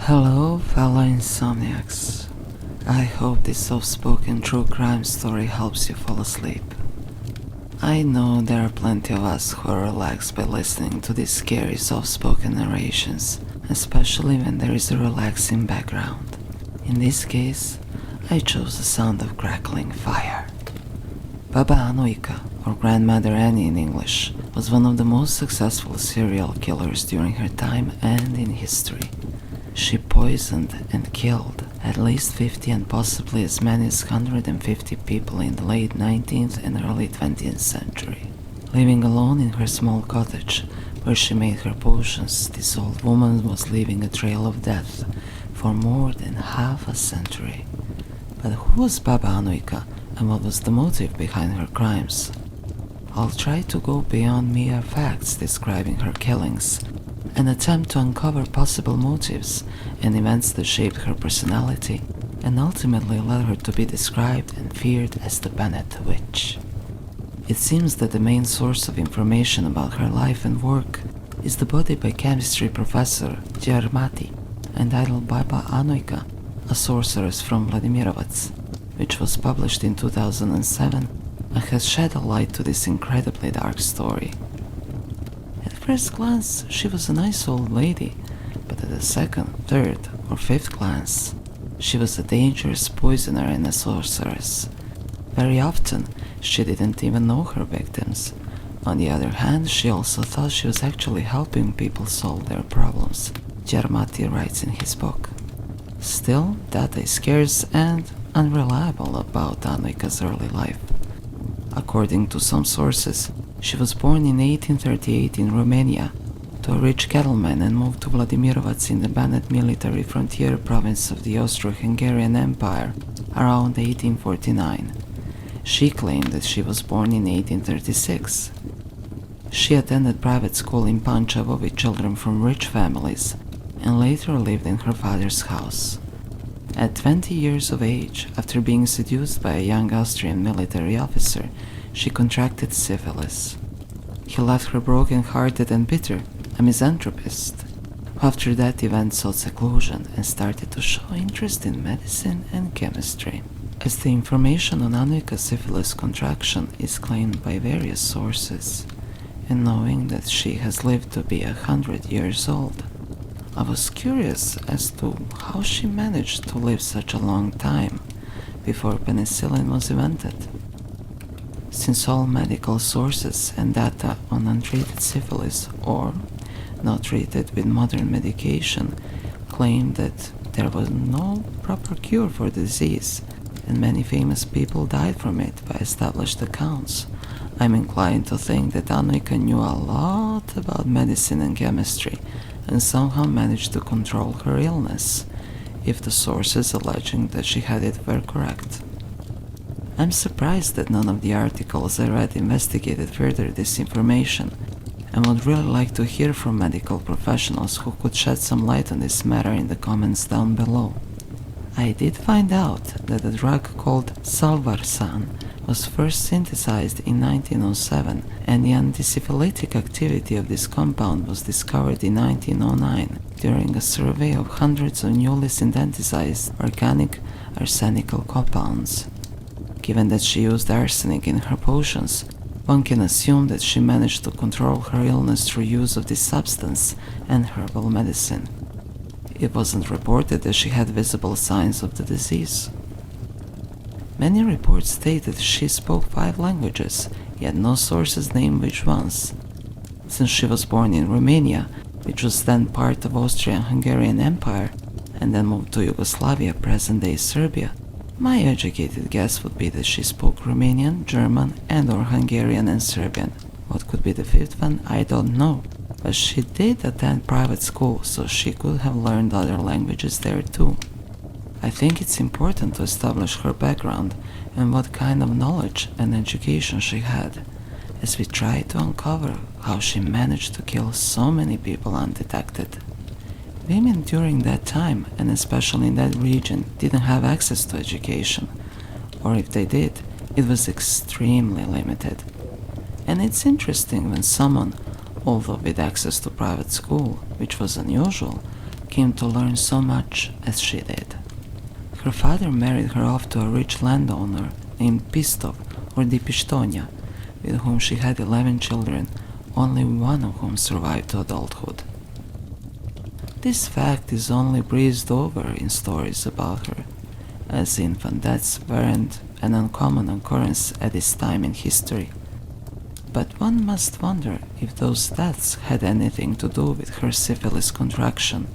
Hello, fellow insomniacs. I hope this soft-spoken true crime story helps you fall asleep. I know there are plenty of us who are relaxed by listening to these scary soft-spoken narrations, especially when there is a relaxing background. In this case, I chose the sound of crackling fire. Baba Anoika, or Grandmother Annie in English, was one of the most successful serial killers during her time and in history. She poisoned and killed at least 50 and possibly as many as 150 people in the late 19th and early 20th century. Living alone in her small cottage, where she made her potions, this old woman was leaving a trail of death for more than half a century. But who was Baba Anoika, and what was the motive behind her crimes? I'll try to go beyond mere facts describing her killings, and attempt to uncover possible motives and events that shaped her personality and ultimately led her to be described and feared as the Banat Witch. It seems that the main source of information about her life and work is the body by chemistry professor Gyarmati, entitled Baba Anoika, a sorceress from Vladimirovats, which was published in 2007 and has shed a light to this incredibly dark story. At first glance, she was a nice old lady, but at the second, third, or fifth glance, she was a dangerous poisoner and a sorceress. Very often, she didn't even know her victims. On the other hand, she also thought she was actually helping people solve their problems, Gyarmati writes in his book. Still, data is scarce and unreliable about Anoika's early life. According to some sources, she was born in 1838 in Romania to a rich cattleman and moved to Vladimirovats in the Banat military frontier province of the Austro-Hungarian Empire around 1849. She claimed that she was born in 1836. She attended private school in Pančevo with children from rich families and later lived in her father's house. At 20 years of age, after being seduced by a young Austrian military officer, she contracted syphilis. He left her broken-hearted and bitter, a misanthropist, who after that event sought seclusion and started to show interest in medicine and chemistry. As the information on Anoika's syphilis contraction is claimed by various sources, and knowing that she has lived to be 100 years old, I was curious as to how she managed to live such a long time before penicillin was invented. Since all medical sources and data on untreated syphilis or not treated with modern medication claim that there was no proper cure for the disease, and many famous people died from it by established accounts, I'm inclined to think that Anoika knew a lot about medicine and chemistry and somehow managed to control her illness, if the sources alleging that she had it were correct. I'm surprised that none of the articles I read investigated further this information, and would really like to hear from medical professionals who could shed some light on this matter in the comments down below. I did find out that a drug called Salvarsan was first synthesized in 1907, and the antisyphilitic activity of this compound was discovered in 1909 during a survey of hundreds of newly synthesized organic arsenical compounds. Given that she used arsenic in her potions, one can assume that she managed to control her illness through use of this substance and herbal medicine. It wasn't reported that she had visible signs of the disease. Many reports state that she spoke 5 languages, yet no sources name which ones. Since she was born in Romania, which was then part of Austro-Hungarian Empire, and then moved to Yugoslavia, present-day Serbia, my educated guess would be that she spoke Romanian, German, and/or Hungarian and Serbian. What could be the 5th one, I don't know, but she did attend private school, so she could have learned other languages there too. I think it's important to establish her background and what kind of knowledge and education she had, as we try to uncover how she managed to kill so many people undetected. Women during that time, and especially in that region, didn't have access to education, or if they did, it was extremely limited. And it's interesting when someone, although with access to private school, which was unusual, came to learn so much as she did. Her father married her off to a rich landowner named Pistov or Di Pistonia, with whom she had 11 children, only one of whom survived to adulthood. This fact is only breezed over in stories about her, as infant deaths weren't an uncommon occurrence at this time in history. But one must wonder if those deaths had anything to do with her syphilis contraction,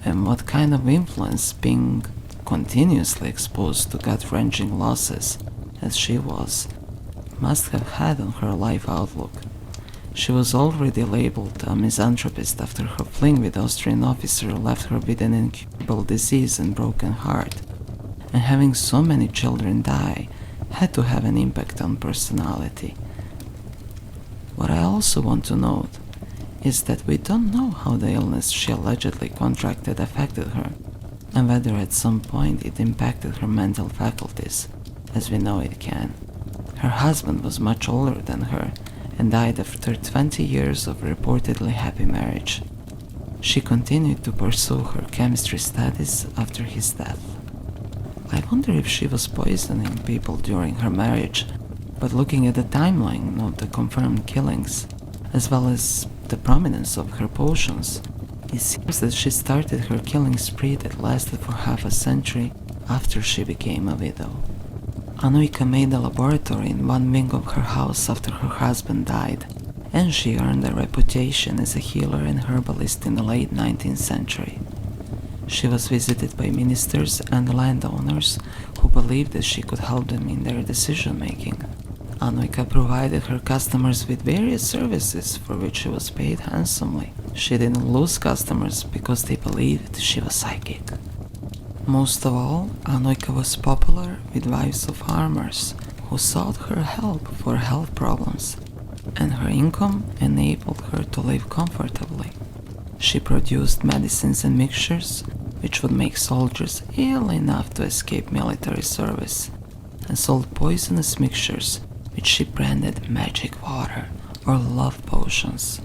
and what kind of influence being continuously exposed to gut-wrenching losses, as she was, must have had on her life outlook. She was already labeled a misanthropist after her fling with the Austrian officer left her with an incurable disease and broken heart, and having so many children die had to have an impact on personality. What I also want to note is that we don't know how the illness she allegedly contracted affected her, and whether at some point it impacted her mental faculties, as we know it can. Her husband was much older than her, and died after 20 years of reportedly happy marriage. She continued to pursue her chemistry studies after his death. I wonder if she was poisoning people during her marriage, but looking at the timeline of the confirmed killings, as well as the prominence of her potions, it seems that she started her killing spree that lasted for half a century after she became a widow. Anuika made a laboratory in one wing of her house after her husband died, and she earned a reputation as a healer and herbalist in the late 19th century. She was visited by ministers and landowners who believed that she could help them in their decision-making. Anuika provided her customers with various services for which she was paid handsomely. She didn't lose customers because they believed she was psychic. Most of all, Anuika was popular with wives of farmers who sought her help for health problems, and her income enabled her to live comfortably. She produced medicines and mixtures which would make soldiers ill enough to escape military service, and sold poisonous mixtures which she branded magic water or love potions.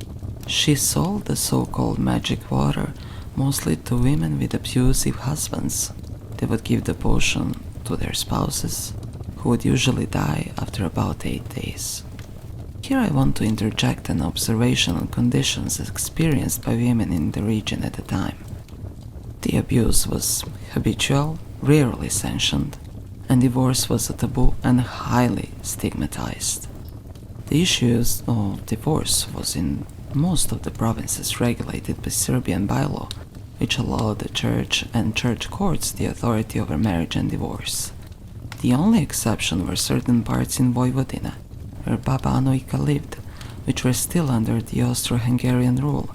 She sold the so-called magic water mostly to women with abusive husbands. They would give the potion to their spouses, who would usually die after about 8 days. Here I want to interject an observation on conditions experienced by women in the region at the time. The abuse was habitual, rarely sanctioned, and divorce was a taboo and highly stigmatized. The issue of divorce was in most of the provinces regulated by Serbian bylaw, which allowed the church and church courts the authority over marriage and divorce. The only exception were certain parts in Vojvodina, where Baba Anuika lived, which were still under the Austro-Hungarian rule,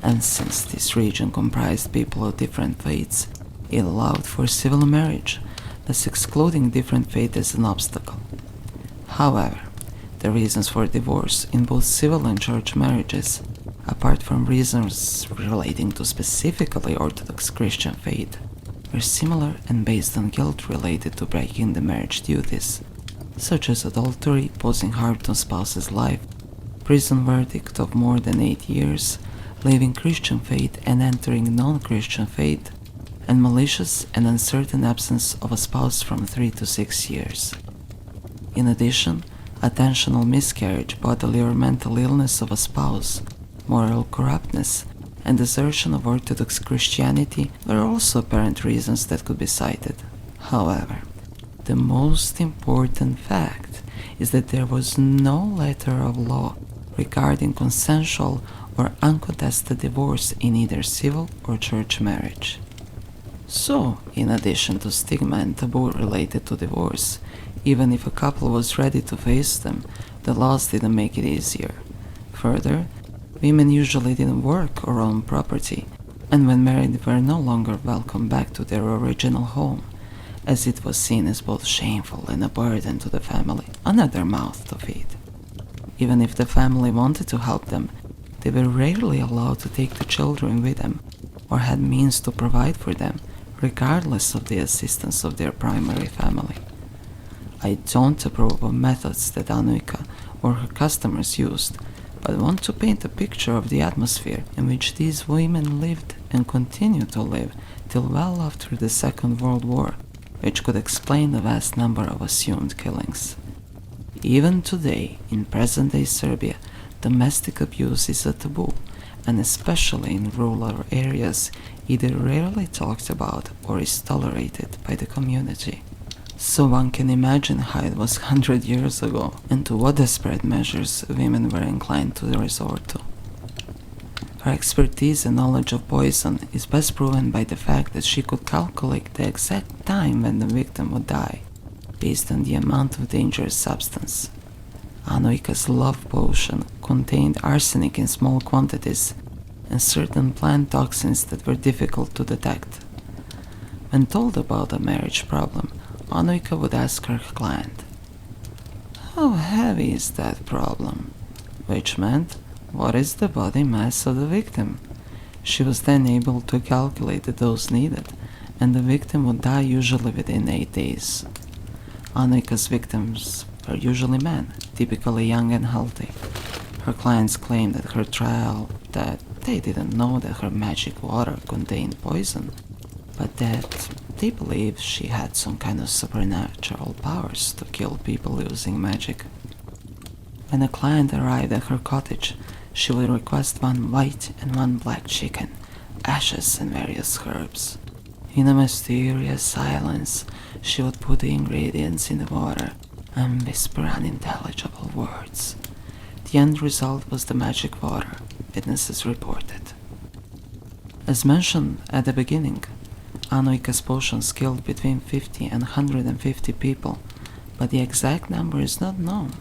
and since this region comprised people of different faiths, it allowed for civil marriage, thus excluding different faith as an obstacle. However, the reasons for divorce in both civil and church marriages, apart from reasons relating to specifically Orthodox Christian faith, were similar and based on guilt related to breaking the marriage duties, such as adultery, posing harm to spouse's life, prison verdict of more than 8 years, leaving Christian faith and entering non-Christian faith, and malicious and uncertain absence of a spouse from 3 to 6 years. In addition, attentional miscarriage, bodily or mental illness of a spouse, moral corruptness, and desertion of Orthodox Christianity were also apparent reasons that could be cited. However, the most important fact is that there was no letter of law regarding consensual or uncontested divorce in either civil or church marriage. So, in addition to stigma and taboo related to divorce, even if a couple was ready to face them, the laws didn't make it easier. Further, women usually didn't work or own property, and when married were no longer welcome back to their original home, as it was seen as both shameful and a burden to the family, another mouth to feed. Even if the family wanted to help them, they were rarely allowed to take the children with them, or had means to provide for them, regardless of the assistance of their primary family. I don't approve of methods that Anuika or her customers used, but want to paint a picture of the atmosphere in which these women lived and continued to live till well after the Second World War, which could explain the vast number of assumed killings. Even today, in present-day Serbia, domestic abuse is a taboo, and especially in rural areas, either rarely talked about or is tolerated by the community. So one can imagine how it was 100 years ago, and to what desperate measures women were inclined to resort to. Her expertise and knowledge of poison is best proven by the fact that she could calculate the exact time when the victim would die, based on the amount of dangerous substance. Anoika's love potion contained arsenic in small quantities and certain plant toxins that were difficult to detect. When told about a marriage problem, Anoika would ask her client, "How heavy is that problem?" which meant, "What is the body mass of the victim?" She was then able to calculate the dose needed, and the victim would die usually within 8 days. Anoika's victims were usually men, typically young and healthy. Her clients claimed at her trial that they didn't know that her magic water contained poison, but that they believed she had some kind of supernatural powers to kill people using magic. When a client arrived at her cottage, she would request 1 white and 1 black chicken, ashes and various herbs. In a mysterious silence, she would put the ingredients in the water and whisper unintelligible words. The end result was the magic water, witnesses reported. As mentioned at the beginning, Anoika's potions killed between 50 and 150 people, but the exact number is not known,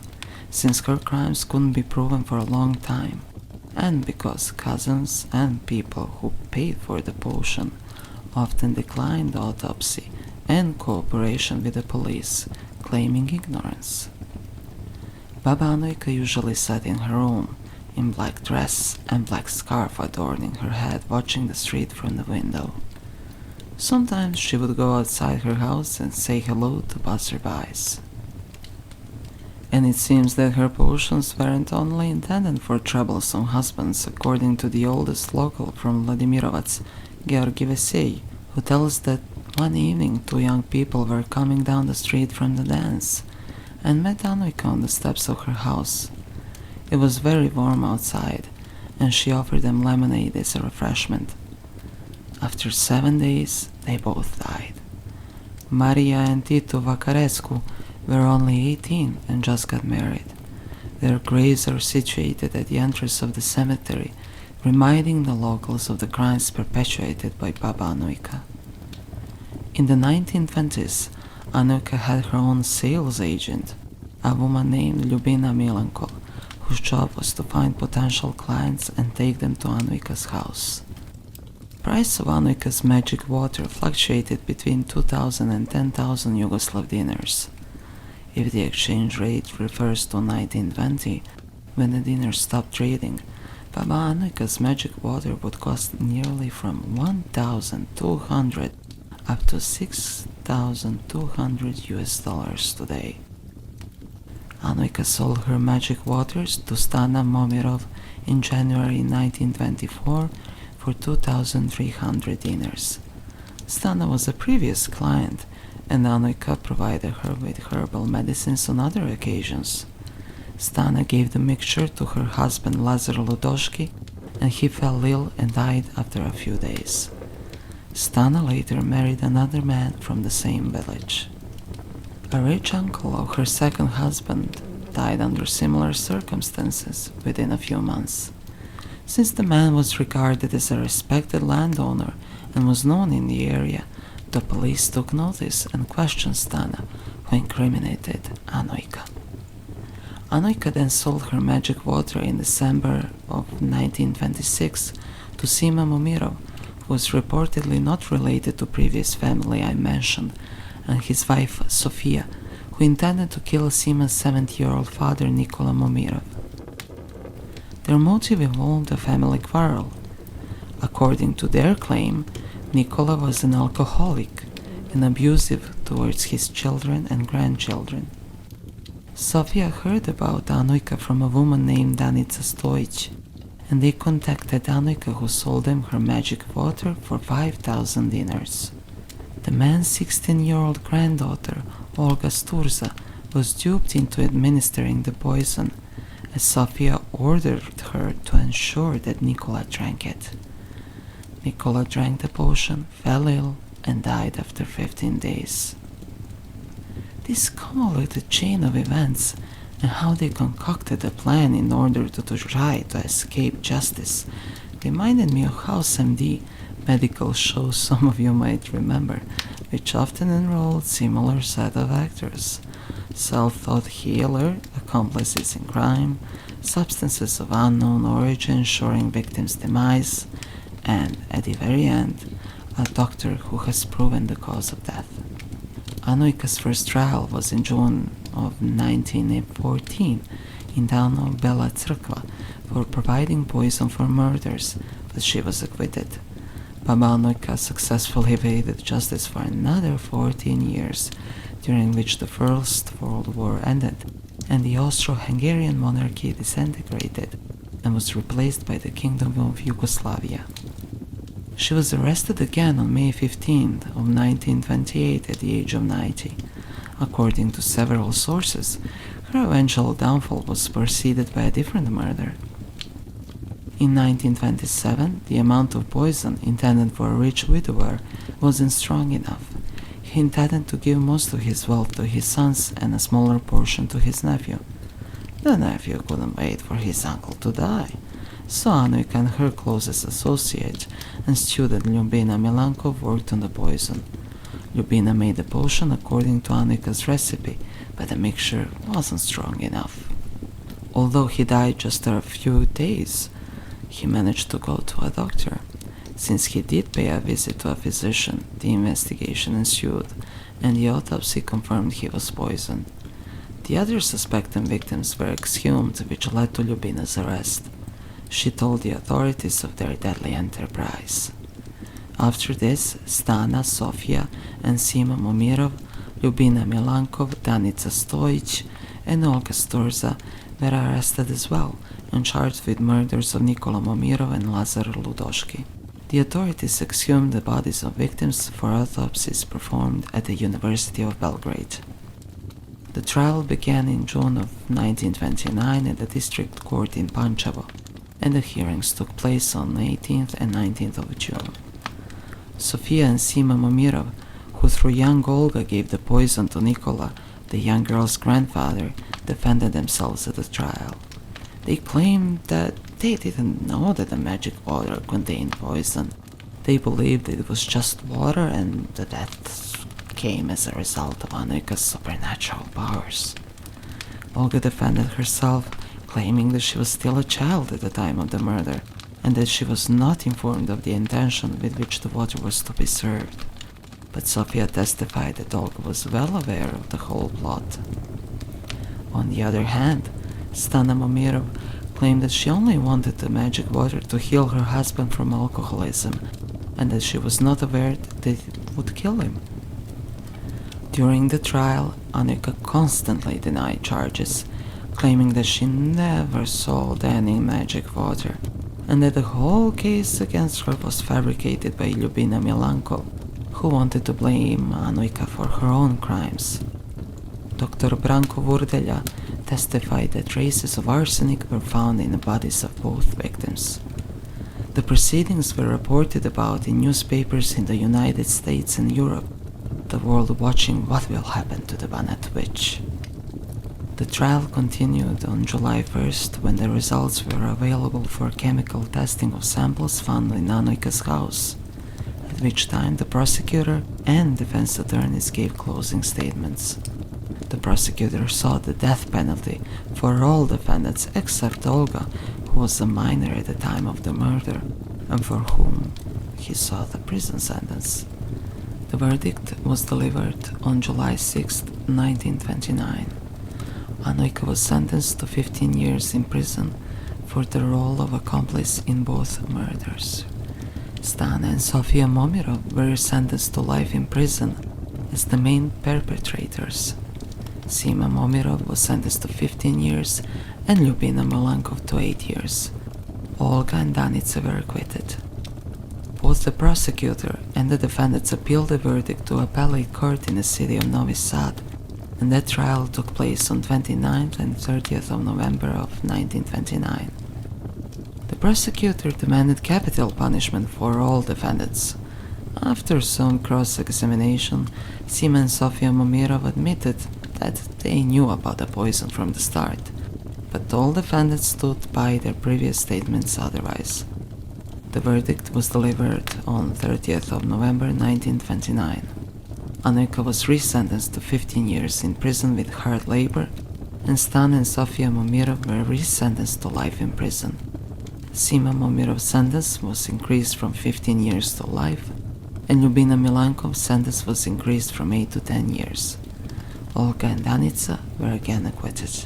since her crimes couldn't be proven for a long time, and because cousins and people who paid for the potion often declined autopsy and cooperation with the police, claiming ignorance. Baba Anoika usually sat in her room, in black dress and black scarf adorning her head, watching the street from the window. Sometimes she would go outside her house and say hello to passerbys. And it seems that her potions weren't only intended for troublesome husbands, according to the oldest local from Vladimirovac, Georgi Vesey, who tells that one evening 2 young people were coming down the street from the dance and met Anoika on the steps of her house. It was very warm outside, and she offered them lemonade as a refreshment. After 7 days, they both died. Maria and Tito Vacarescu were only 18 and just got married. Their graves are situated at the entrance of the cemetery, reminding the locals of the crimes perpetuated by Baba Anoika. In the 1920s, Anoika had her own sales agent, a woman named Ljubina Milenko, whose job was to find potential clients and take them to Anoika's house. The price of Anoika's magic water fluctuated between 2,000 and 10,000 Yugoslav dinars. If the exchange rate refers to 1920, when the dinar stopped trading, Baba Anoika's magic water would cost nearly from 1,200 up to 6,200 US dollars today. Anoika sold her magic waters to Stana Momirov in January 1924 for 2,300 dinars. Stana was a previous client, and Anoika provided her with herbal medicines on other occasions. Stana gave the mixture to her husband Lazar Ludoshki, and he fell ill and died after a few days. Stana later married another man from the same village. A rich uncle of her second husband died under similar circumstances within a few months. Since the man was regarded as a respected landowner and was known in the area, the police took notice and questioned Stana, who incriminated Anoika. Anoika then sold her magic water in December of 1926 to Sima Momirov, who was reportedly not related to previous family I mentioned, and his wife Sofia, who intended to kill Sima's 70-year-old father Nikola Momirov. Their motive involved a family quarrel. According to their claim, Nikola was an alcoholic and abusive towards his children and grandchildren. Sofia heard about Anoika from a woman named Danica Stojic, and they contacted Anika, who sold them her magic water for 5,000 dinars. The man's 16-year-old granddaughter, Olga Sturza, was duped into administering the poison, as Sofia ordered her to ensure that Nicola drank it. Nicola drank the potion, fell ill, and died after 15 days. This convoluted chain of events and how they concocted a plan in order to try to escape justice reminded me of House MD, medical shows some of you might remember, which often enrolled similar set of actors: self-taught healer, accomplices in crime, substances of unknown origin ensuring victims' demise, and, at the very end, a doctor who has proven the cause of death. Anoika's first trial was in June of 1914 in town of Bela Crkva for providing poison for murders, but she was acquitted. Baba Anoika successfully evaded justice for another 14 years, during which the First World War ended and the Austro-Hungarian monarchy disintegrated and was replaced by the Kingdom of Yugoslavia. She was arrested again on May 15th of 1928 at the age of 90. According to several sources, her eventual downfall was preceded by a different murder. In 1927, the amount of poison intended for a rich widower wasn't strong enough. He intended to give most of his wealth to his sons and a smaller portion to his nephew. The nephew couldn't wait for his uncle to die, so Anoika and her closest associate and student Lyubina Milankov worked on the poison. Lyubina made the potion according to Anoika's recipe, but the mixture wasn't strong enough. Although he died just after a few days, he managed to go to a doctor. Since he did pay a visit to a physician, the investigation ensued, and the autopsy confirmed he was poisoned. The other suspected victims were exhumed, which led to Lyubina's arrest. She told the authorities of their deadly enterprise. After this, Stana, Sofia, and Sima Momirov, Lyubina Milankov, Danica Stoic, and Olga Sturza were arrested as well and charged with murders of Nikola Momirov and Lazar Ludoshki. The authorities exhumed the bodies of victims for autopsies performed at the University of Belgrade. The trial began in June of 1929 at the district court in Pančevo, and the hearings took place on 18th and 19th of June. Sofia and Sima Momirov, who through young Olga gave the poison to Nikola, the young girl's grandfather, defended themselves at the trial. They claimed that they didn't know that the magic water contained poison. They believed it was just water and the death came as a result of Anoika's supernatural powers. Olga defended herself, claiming that she was still a child at the time of the murder, and that she was not informed of the intention with which the water was to be served. But Sofia testified that Olga was well aware of the whole plot. On the other hand, Stana Momirov claimed that she only wanted the magic water to heal her husband from alcoholism, and that she was not aware that it would kill him. During the trial, Anoika constantly denied charges, claiming that she never sold any magic water, and that the whole case against her was fabricated by Lyubina Milankov, who wanted to blame Anoika for her own crimes. Dr. Branko Vurdelja testified that traces of arsenic were found in the bodies of both victims. The proceedings were reported about in newspapers in the United States and Europe, the world watching what will happen to the Banat Witch. The trial continued on July 1st when the results were available for chemical testing of samples found in Anoika's house, at which time the prosecutor and defense attorneys gave closing statements. The prosecutor sought the death penalty for all defendants except Olga, who was a minor at the time of the murder, and for whom he sought a prison sentence. The verdict was delivered on July 6, 1929. Anoika was sentenced to 15 years in prison for the role of accomplice in both murders. Stana and Sofia Momirov were sentenced to life in prison as the main perpetrators. Sima Momirov was sentenced to 15 years and Lyubina Milankov to 8 years. Olga and Danica were acquitted. Both the prosecutor and the defendants appealed the verdict to appellate court in the city of Novi Sad, and that trial took place on 29th and 30th of November of 1929. The prosecutor demanded capital punishment for all defendants. After some cross-examination, Sima and Sofia Momirov admitted that they knew about the poison from the start, but all defendants stood by their previous statements otherwise. The verdict was delivered on 30th of November 1929. Anoika was resentenced to 15 years in prison with hard labor, and Stan and Sofia Momirov were resentenced to life in prison. Sima Momirov's sentence was increased from 15 years to life, and Lyubina Milankov's sentence was increased from 8 to 10 years. Olga and Danica were again acquitted.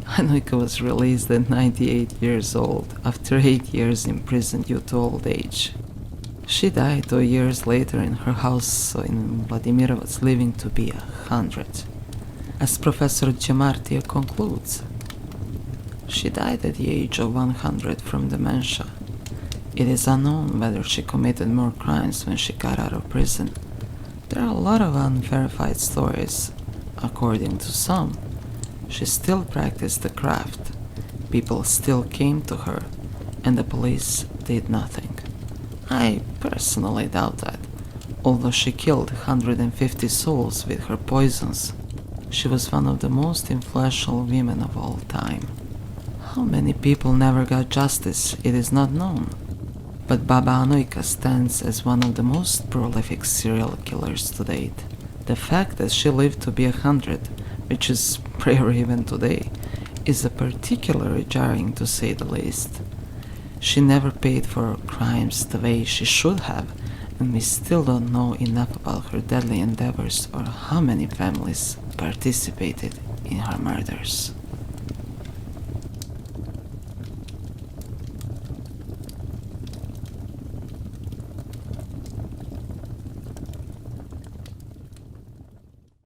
Anoika was released at 98 years old after 8 years in prison due to old age. She died 2 years later in her house in Vladimirovets, living to be 100. As Professor Gemartia concludes, she died at the age of 100 from dementia. It is unknown whether she committed more crimes when she got out of prison. There are a lot of unverified stories. According to some, she still practiced the craft. People still came to her, and the police did nothing. I personally doubt that. Although she killed 150 souls with her poisons, she was one of the most influential women of all time. How many people never got justice, it is not known. But Baba Anoika stands as one of the most prolific serial killers to date. The fact that she lived to be 100, which is rare even today, is particularly jarring to say the least. She never paid for her crimes the way she should have, and we still don't know enough about her deadly endeavors or how many families participated in her murders.